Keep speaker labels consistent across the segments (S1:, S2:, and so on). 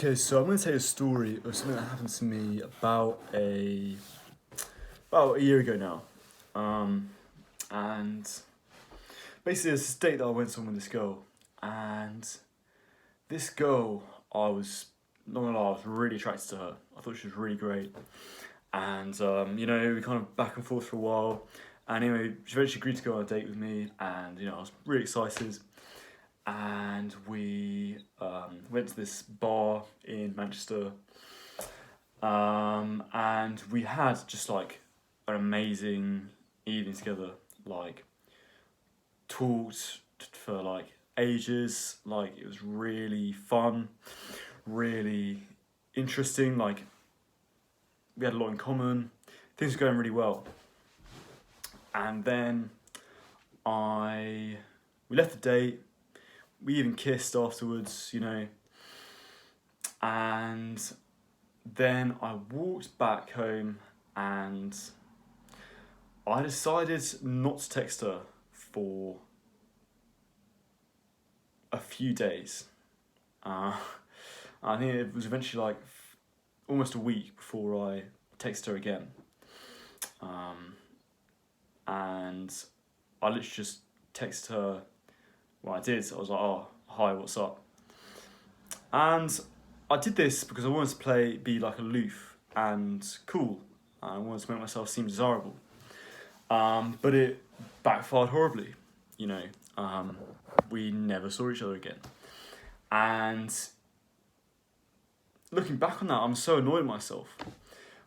S1: Okay, so I'm going to tell you a story of something that happened to me about a year ago now, and basically there's this date that I went on with this girl, and this girl not gonna lie, I was really attracted to her. I thought she was really great, and we kind of back and forth for a while, and anyway, she eventually agreed to go on a date with me, and I was really excited. And we went to this bar in Manchester, and we had just like an amazing evening together. Like talked for like ages. Like it was really fun, really interesting. Like we had a lot in common. Things were going really well. And then we left the date. We even kissed afterwards, and then I walked back home and I decided not to text her for a few days. I think it was eventually like almost a week before I texted her again. And I literally just texted her. Well, I did. I was like, "Oh, hi, what's up?" And I did this because I wanted to be like aloof and cool. I wanted to make myself seem desirable. But it backfired horribly. You know, we never saw each other again. And looking back on that, I'm so annoyed at myself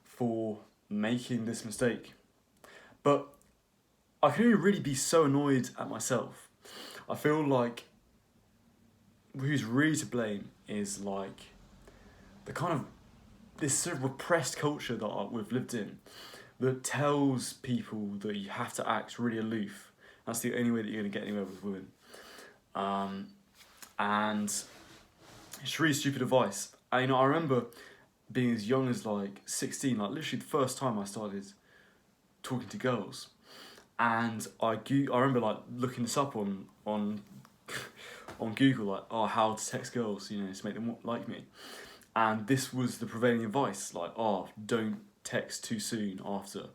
S1: for making this mistake. But I can only really be so annoyed at myself. I feel like who's really to blame is like the kind of this sort of repressed culture that we've lived in that tells people that you have to act really aloof. That's the only way that you're going to get anywhere with women. And it's really stupid advice. I remember being as young as like 16, like literally the first time I started talking to girls. And I remember like looking this up on on Google, like, oh, how to text girls, to make them like me. And this was the prevailing advice, like, oh, don't text too soon after.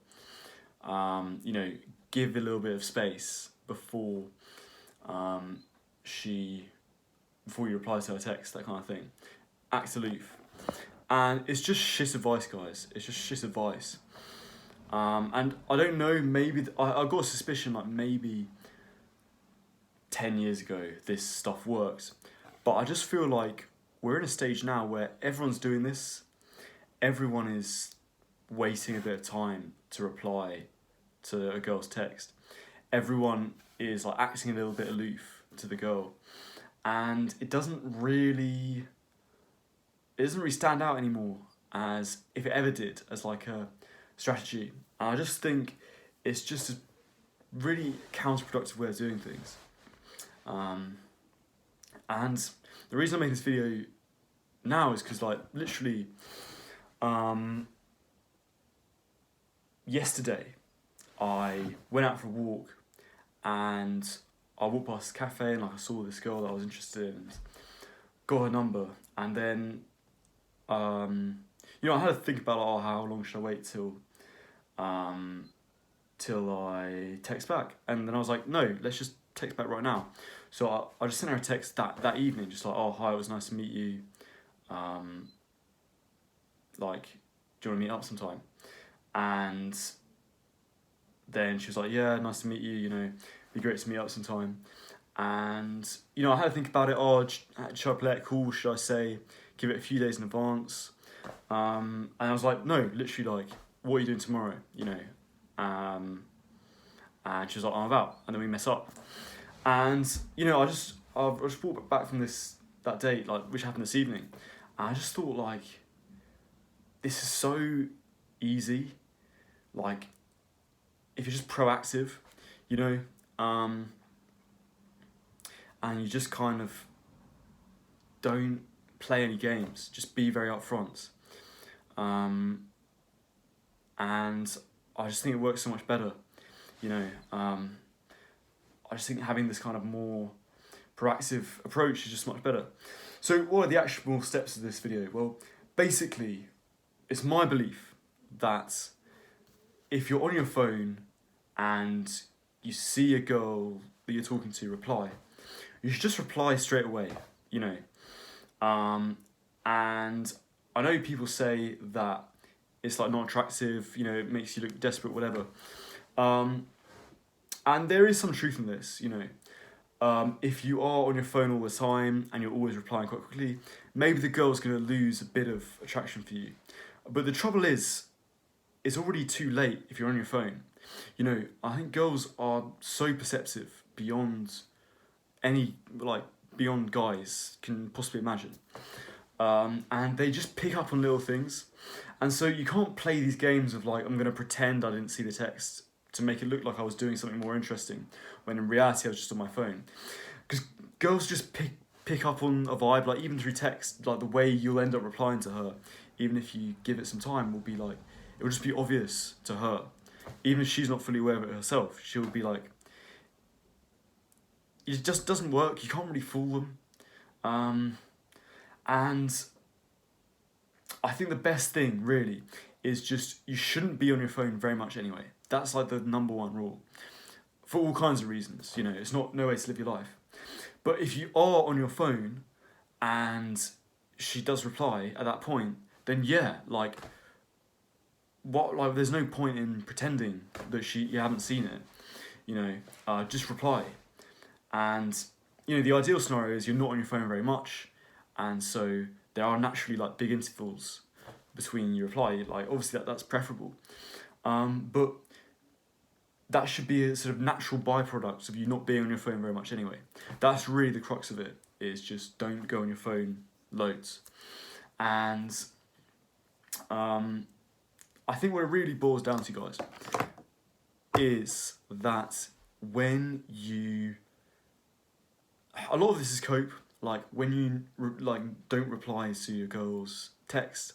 S1: Give a little bit of space before before you reply to her text, that kind of thing. Act aloof. And it's just shit advice, guys. It's just shit advice. And I don't know, maybe I got a suspicion like maybe 10 years ago this stuff worked, but I just feel like we're in a stage now where everyone's doing this. Everyone is waiting a bit of time to reply to a girl's text. Everyone is like acting a little bit aloof to the girl, and it doesn't really stand out anymore as if it ever did as like a strategy. And I just think it's just a really counterproductive way of doing things. And the reason I'm making this video now is because like literally yesterday I went out for a walk and I walked past a cafe and like I saw this girl that I was interested in and got her number, and then I had to think about like, oh, how long should I wait till I text back, and then I was like, no, let's just text back right now. So I just sent her a text that evening, just like, oh, hi, it was nice to meet you. Like, do you want to meet up sometime? And then she was like, yeah, nice to meet you, it'd be great to meet up sometime. And, I had to think about it, oh, should I play it cool? Should I say, give it a few days in advance? And I was like, no, literally like, what are you doing tomorrow, And she was like, I'm about, and then we mess up. And, I just walked back from that date, like, which happened this evening, and I just thought, like, this is so easy, like, if you're just proactive, and you just kind of don't play any games, just be very upfront. And I just think it works so much better, I just think having this kind of more proactive approach is just much better. So what are the actionable steps of this video? Well, basically, it's my belief that if you're on your phone and you see a girl that you're talking to reply, you should just reply straight away, you know. And I know people say that it's like not attractive, you know, it makes you look desperate, whatever. And there is some truth in this, you know. If you are on your phone all the time and you're always replying quite quickly, maybe the girl's going to lose a bit of attraction for you. But the trouble is, it's already too late if you're on your phone. You know, I think girls are so perceptive beyond beyond guys can possibly imagine. And they just pick up on little things. And so you can't play these games of like, I'm going to pretend I didn't see the text to make it look like I was doing something more interesting, when in reality I was just on my phone. Because girls just pick up on a vibe, like even through text, like the way you'll end up replying to her, even if you give it some time, will be like, it will just be obvious to her. Even if she's not fully aware of it herself, she'll be like, it just doesn't work, you can't really fool them. And I think the best thing, really, is just, you shouldn't be on your phone very much anyway. That's like the number one rule. For all kinds of reasons, you know, it's no way to live your life. But if you are on your phone and she does reply at that point, then yeah, like, there's no point in pretending that you haven't seen it, you know, just reply. And, you know, the ideal scenario is you're not on your phone very much, and so there are naturally like big intervals between your reply, like obviously that's preferable. But that should be a sort of natural byproduct of you not being on your phone very much anyway. That's really the crux of it, is just don't go on your phone loads. And I think what it really boils down to, guys, is that when you... A lot of this is cope. Like, when you don't reply to your girl's text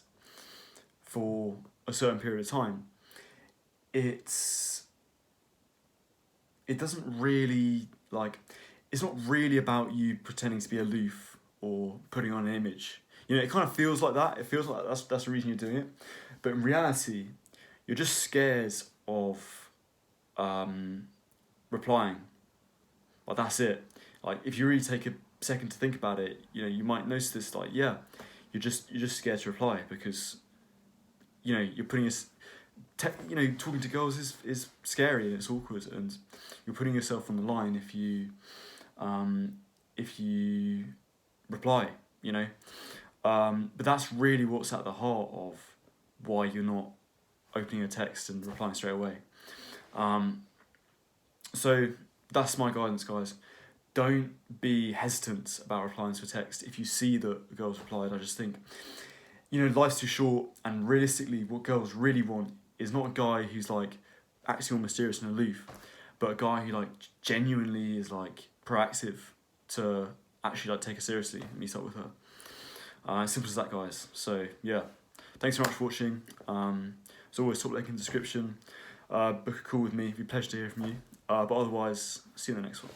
S1: for a certain period of time, it doesn't really, like, it's not really about you pretending to be aloof or putting on an image. You know, it kind of feels like that. It feels like that's the reason you're doing it. But in reality, you're just scared of replying. Like, that's it. Like, if you really take a second to think about it, you know, you might notice this, like, yeah, you're just scared to reply because, you know, you're putting talking to girls is scary and it's awkward, and you're putting yourself on the line if you reply, you know. But that's really what's at the heart of why you're not opening a text and replying straight away. So that's my guidance, guys. Don't be hesitant about replying to a text. If you see that a girl's replied, I just think, you know, life's too short, and realistically what girls really want is not a guy who's like acting all mysterious and aloof, but a guy who like genuinely is like proactive to actually like take her seriously and meet up with her. As simple as that, guys. So yeah, thanks very much for watching. As always, top link in the description. Book a call with me, it'd be a pleasure to hear from you. But otherwise, see you in the next one.